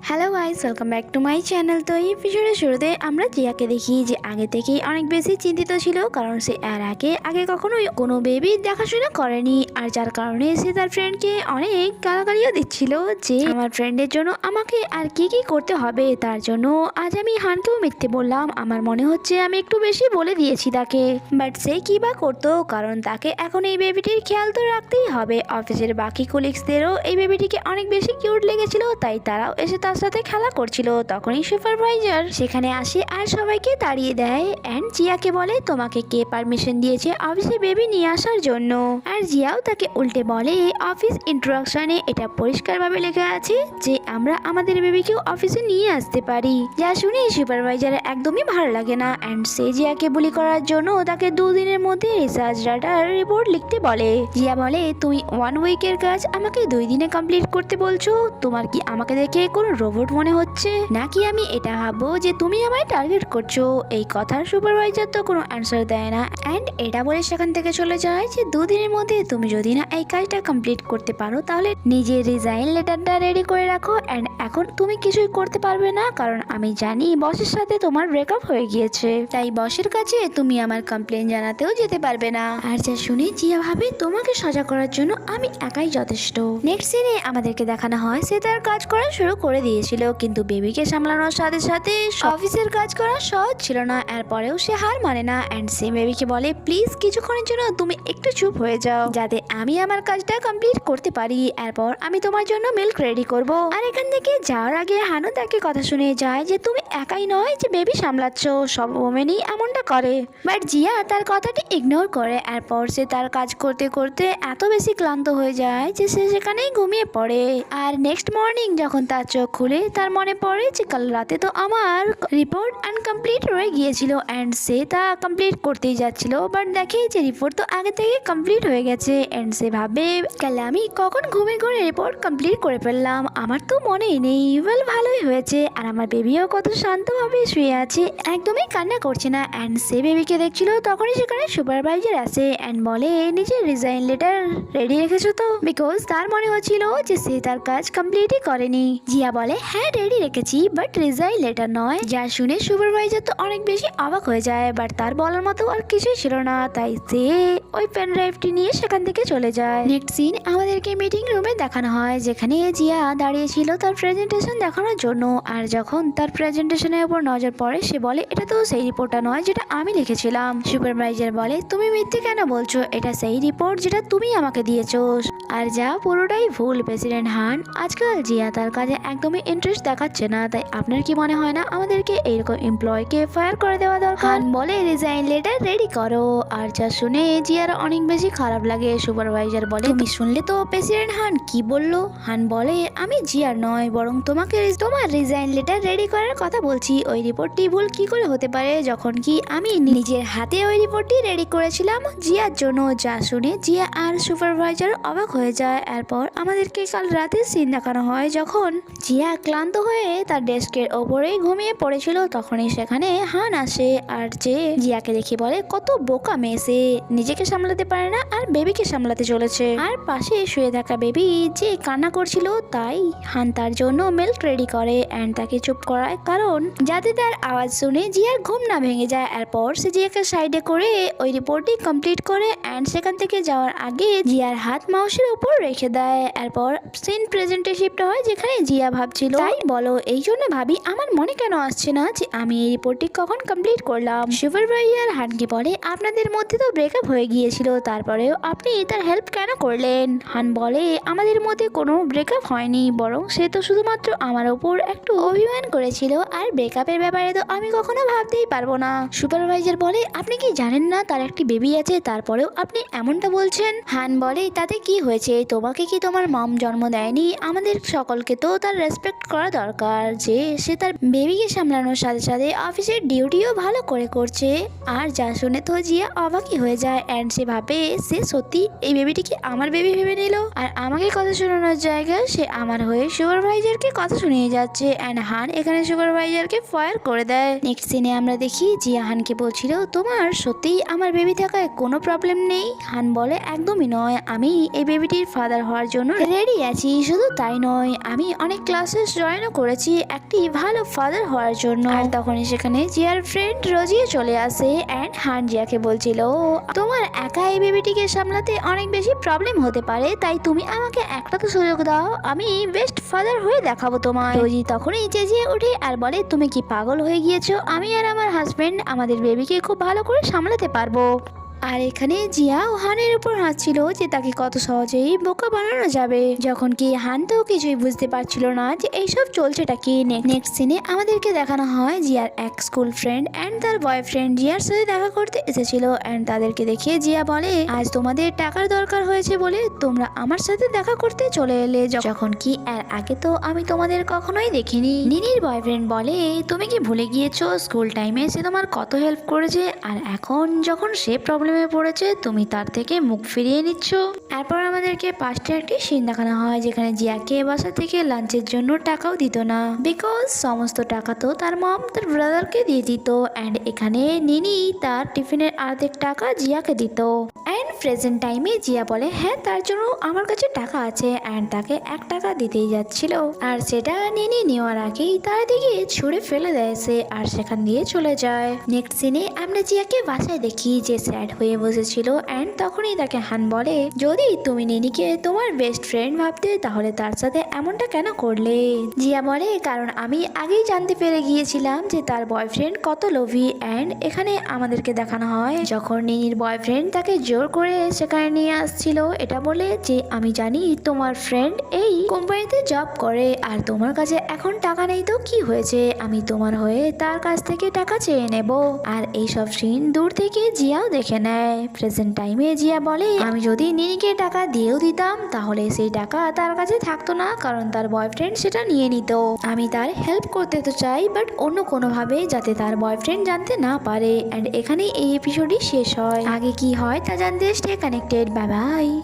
Hello guys, welcome back to my channel. তো এই এপিসোডের শুরুতে আমরা জিয়াকে দেখি যে আগে থেকেই অনেক বেশি চিন্তিত ছিল, কারণ সে এর আগে কখনোই কোনো বেবি দেখাশোনা করেনি, আর যার কারণে সে তার ফ্রেন্ডকে অনেক গালাগালিও দিচ্ছিল যে আমার ফ্রেন্ডের জন্য আমাকে আর কি কি করতে হবে। তার জন্য আজ আমি হানকেও মিথ্যে বললাম। আমার মনে হচ্ছে আমি একটু বেশি বলে দিয়েছি তাকে, বাট সে কি বা করতো, কারণ তাকে এখন এই বেবিটির খেয়াল তো রাখতেই হবে। অফিসের বাকি কলিগসদেরও এই বেবিটিকে অনেক বেশি কিউট লেগেছিল, তাই তারাও এসে তার সাথে খেলা করছিল। তখনই সুপারভাইজার সেখানে আসে আর সবাইকে তাড়িয়ে দেয় এন্ড জিয়াকে বলে তোমাকে কে পারমিশন দিয়েছে অফিসে বেবি নিয়ে আসার জন্য। আর জিয়াও তাকে উল্টে বলে অফিস ইন্ট্রোডাকশনে এটা পরিষ্কারভাবে লেখা আছে যে আমরা আমাদের বেবিকেও অফিসে নিয়ে আসতে পারি। যা শুনে সুপারভাইজারের একদমই ভালো লাগে না এন্ড সে জিয়াকে বুলি করার জন্য তাকে 2 দিনের মধ্যে রিসার্চ ডাটার রিপোর্ট লিখতে বলে। জিয়া বলে তুমি 1 উইকের কাজ আমাকে 2 দিনে কমপ্লিট করতে বলছো, তোমার কি আমাকে দেখে কোনো রোবট মনে হচ্ছে নাকি আমি এটা ভাববো যে তুমি আমায় টার্গেট করছো। এই কথার সুপারভাইজার তো কোনো অ্যান্সার দেয় না এন্ড এটা বলে সেখান থেকে চলে যায় যে 2 দিনের মধ্যে তুমি যদি না এই কাজটা কমপ্লিট করতে পারো তাহলে নিজের রিজাইন লেটারটা রেডি করে রাখো এন্ড এখন তুমি কিছুই করতে পারবে না, কারণ আমি জানি বসের সাথে তোমার ব্রেকআপ হয়ে গিয়েছে, তাই বসের কাছে তুমি আমার কমপ্লেন জানাতেও যেতে পারবে না। আর যা শুনে জিয়া ভাবে তোমাকে সাজা করার জন্য আমি একাই যথেষ্ট। নেক্সট সিনে আমাদেরকে দেখানো হয় সে তার কাজ করা শুরু করে দিয়েছিল, কিন্তু বেবিকে সামলানোর সাথে সাথে অফিসের কাজ করা সহজ ছিল না। এরপরেও সে হার মানে না এন্ড সে বেবিকে বলে প্লিজ কিছুক্ষণের জন্য তুমি একটু চুপ হয়ে যাও যাতে আমি আমার কাজটা কমপ্লিট করতে পারি, এরপর আমি তোমার জন্য মিল্ক রেডি করব। আর এখান থেকে যাওয়ার আগে হানু তাকে কথা শুনে যায় যে তুমি একাই নয় যে বেবি সামলাচ্ছ, সব ওমেনই এমনটা করে। বাট জিয়া তার কথাটি ইগনোর করে। এরপর সে তার কাজ করতে করতে এত বেশি ক্লান্ত হয়ে যায় যে সে সেখানেই ঘুমিয়ে পড়ে। আর নেক্সট মর্নিং যখন তার চোখ খুলে তার মনে পড়ে যে কাল রাতে তো আমার রিপোর্ট আনকমপ্লিট রয়ে গিয়েছিল এন্ড সে তা কমপ্লিট করতেই যাচ্ছিল, বাট দেখে যে রিপোর্ট তো আগে থেকে কমপ্লিট হয়ে গেছে এন্ড সে ভাবে কাল আমি কখন ঘুমে ঘুরে রিপোর্ট কমপ্লিট করে ফেললাম, আমার তো মনেই নেই। ওয়েল ভালোই হয়েছে, আর আমার বেবিও কত শান্তভাবে শুয়ে আছে, একদমই কান্না করছে না। এন্ড সে বেবিকে দেখছিল, তখনই সেখানে সুপারভাইজার আসে এন্ড বলে নিজের রিজাইন লেটার রেডি রেখেছো তো, বিকজ তার মনে হচ্ছিল যে সে তার কাজ কমপ্লিটই করেনি। জিয়া বলে হ্যাঁ রেডি রেখেছি, বাট রিজাইন লেটার নয়। যা শুনে সুপারভাইজার তো অনেক বেশি অবাক হয়ে যায়, বাট তার বলার মতো আর কিছুই ছিল না, তাই সে ওই পেন ড্রাইভটি নিয়ে সেখান থেকে চলে যায়। নেক্সট সিন আমাদেরকে মিটিং রুমে দেখানো হয় যেখানে জিয়া দাঁড়িয়েছিল তার প্রেজেন্টেশন দেখানোর জন্য। আর যখন তার প্রেজেন্টেশনের উপর নজর পড়ে সে বলে এটা তো সেই রিপোর্টটা নয় যেটা আমি লিখেছিলাম। সুপারভাইজার বলে তুমি মিথ্যে কেন বলছো, এটা সেই রিপোর্ট যেটা তুমি আমাকে দিয়েছো। আর যা পুরোটাই ভুল প্রেসিডেন্ট হান, আজকাল জিয়া তার কাজে একদমই ইন্টারেস্ট দেখাচ্ছে না, তাই আপনার কি মনে হয় না আমাদেরকে এইরকম এমপ্লয়কে ফায়ার করে দেওয়া দরকার। হান বলে রিজাইন লেটার রেডি করো। আর যা শুনে জিয়ার অনেক বেশি খারাপ লাগে। সুপারভাইজার বলে তুমি শুনলে তো প্রেসিডেন্ট হান কি বললো। হান বলে আমি জিয়ার নয় বরং তোমাকে তোমার রিজাইন লেটার রেডি করার কথা বলছি। ওই রিপোর্টটি ভুল কি করে হতে পারে যখন কি আমি নিজের হাতে ওই রিপোর্টটি রেডি করেছিলাম জিয়ার জন্য। যা শুনে জিয়া আর সুপারভাইজার অবাক হয়ে যায়। এরপর আমাদেরকে কাল রাতে সিন দেখানো হয় যখন জিয়া ক্লান্ত হয়ে তার ডেস্কের ওপরে ঘুমিয়ে পড়েছিল, তখনই সেখানে হান আসে আর যে জিয়াকে দেখে বলে কত বোকা মেয়ে, সে নিজেকে সামলাতে পারে না আর বেবিকে সামলাতে চলেছে। আর পাশে শুয়ে থাকা বেবি যে কান্না করছিল, তাই হান তার জন্য মিল্ক রেডি করে এন্ড তাকে চুপ করায়, কারণ যাতে তার আওয়াজ শুনে জিয়ার ঘুম না ভেঙে যায়। এরপর সে জিয়াকে সাইডে করে ওই রিপোর্টটি কমপ্লিট করে এন্ড সেখান থেকে যাওয়ার আগে জিয়ার হাত মাউসের উপর রেখে দেয়। এরপর সিন প্রেজেন্টে শিফট হয় যেখানে জিয়া ভাবছিল তাই বলো এই জন্য ভাবি আমার মনে কেন আসছে না যে আমি এই রিপোর্টটি কখন কমপ্লিট করলাম। সুপারভাইজার হানকে বলে আপনাদের মধ্যে তো ব্রেকআপ হয়ে গিয়েছিল, তারপরেও আপনি তার হেল্প কেন করলেন। হান বলে আমাদের মধ্যে কোনো ব্রেকআপ হয়নি, বরং সে তো শুধুমাত্র আমার ওপর একটু অভিমান করেছিল, আর ব্রেকআপের ব্যাপারে তো আমি কখনো ভাবতেই পারবো না। সুপারভাইজার বলে আপনি কি জানেন না তার একটি বেবি আছে, তারপরেও আপনি এমনটা বলছেন। হান বলে তাতে কি হয়েছে, তোমাকে কি তোমার মম জন্ম দেয়নি, আমাদের সকলকে তো তার রেসপেক্ট করা দরকার যে সে তার বেবিকে সামলানোর সাথে সাথে অফিসের ডিউটিও ভালো করে করছে। আর যা শুনে তো জিয়া অবাকই হয়ে যায় এন্ড সে ভাবে সে সত্যি এই বেবিটিকে আমার বেবি ভেবে নিল, আর আমাকে কথা শোনানোর জায়গায় সে আমার হয়ে সুপারভাইজারকে কথা শুনিয়ে যাচ্ছে এন্ড হান এখানে সুপারভাইজারকে ফায়ার করে দেয়। নেক্সট সিনে আমরা দেখি জিয়া হানকে বলছিল তোমার সত্যিই আমার বেবি থাকায় কোনো প্রবলেম নেই। হান বলে একদমই নয়, আমি এই বেবিটির ফাদার হওয়ার জন্য রেডি আছি, শুধু তাই নয় আমি অনেক ক্লাস প্রসেস জয়েনও করেছি একটি ভালো ফাদার হওয়ার জন্য। আর তখনই সেখানে জিয়ার ফ্রেন্ড রোজিও চলে আসে অ্যান্ড হান জিয়াকে বলছিল, তোমার একা এই বেবিটিকে সামলাতে অনেক বেশি প্রবলেম হতে পারে, তাই তুমি আমাকে একটা তো সুযোগ দাও, আমি বেস্ট ফাদার হয়ে দেখাবো তোমায়। রোজি তখনই চেঁচিয়ে ওঠে আর বলে, তুমি কি পাগল হয়ে গিয়েছো? আমি আর আমার হাজবেন্ড আমাদের বেবিকে খুব ভালো করে সামলাতে পারবো। আর এখানে জিয়া ও হানের উপর হাসছিল যে তাকে কত সহজেই বোকা বানানো যাবে, যখন কি হান তো কিছুই বুঝতে পারছিল না যে এইসব চলছেটা কি। নেক্সট সিনে আমাদেরকে দেখানো হয় জিয়ার এক স্কুল ফ্রেন্ড অ্যান্ড তার বয়ফ্রেন্ড জিয়ার সাথে দেখা করতে এসেছিল অ্যান্ড তাদেরকে দেখিয়ে জিয়া বলে, আজ তোমাদের টাকার দরকার হয়েছে বলে তোমরা আমার সাথে দেখা করতে চলে এলে, যখন কি এর আগে তো আমি তোমাদের কখনোই দেখিনি। নিনির বয়ফ্রেন্ড বলে, তুমি কি ভুলে গিয়েছো স্কুল টাইমে সে তোমার কত হেল্প করেছে, আর এখন যখন সে প্রবলেমে পড়েছে তুমি তার থেকে মুখ ফিরিয়ে নিচ্ছ। এরপর আমাদেরকে পাশে একটি সিন দেখানো হয় যেখানে জিয়াকে বাসা থেকে লাঞ্চের জন্য টাকাও দিত না, বিকজ সমস্ত টাকা তো তার মম তার ব্রাদারকে দিয়ে দিত অ্যান্ড এখানে নিনি তার টিফিনের অর্ধেক টাকা জিয়াকে দিত। অ্যান্ড প্রেজেন্ট টাইমে জিয়া বলে, হ্যাঁ তার জন্য আমার কাছে টাকা আছে, অ্যান্ড তাকে 1 টাকা দিতেই যাচ্ছিল আর সেটা নিনি নেওয়ার আগেই তার দিকে ছুঁড়ে ফেলে দেয় সে আর সেখান দিয়ে চলে যায়। নেক্সট সিনে আমরা জিয়াকে বাসায় দেখি যে স্যাড হয়ে বসেছিল অ্যান্ড তখনই তাকে হান বলে, যদি তুমি নিনিকে তোমার বেস্ট ফ্রেন্ড ভাবতে তাহলে তার সাথে এমনটা কেন করলে? জিয়া বলে, কারণ আমি আগেই জানতে পেরে গিয়েছিলাম যে তার বয়ফ্রেন্ড কত লোভী। অ্যান্ড এখানে আমাদেরকে দেখানো হয় যখন নিনির বয়ফ্রেন্ড তাকে জোর করে সেখানে নিয়ে আসছিল, এটা বলে যে আমি জানি তোমার ফ্রেন্ড এই কোম্পানিতে জব করে আর তোমার কাছে এখন টাকা নেই, তো কি হয়েছে, আমি তোমার হয়ে তার কাছ থেকে টাকা চেয়ে নেব। আর এইসব সিন দূর থেকে জিয়াও দেখে নেয়। প্রেজেন্ট টাইমে জিয়া বলে, আমি যদি নিনিকে টাকা দিয়েও দিতাম তাহলে সেই টাকা তার কাছে থাকতো না, কারণ তার বয়ফ্রেন্ড সেটা নিয়ে নিত। আমি তার হেল্প করতে তো চাই, বাট অন্য কোনোভাবে যাতে তার বয়ফ্রেন্ড জানতে না পারে। অ্যান্ড এখানেই এই এপিসোডই শেষ হয়। আগে কি হয় তা জানতে স্টে কানেক্টেড। Bye bye.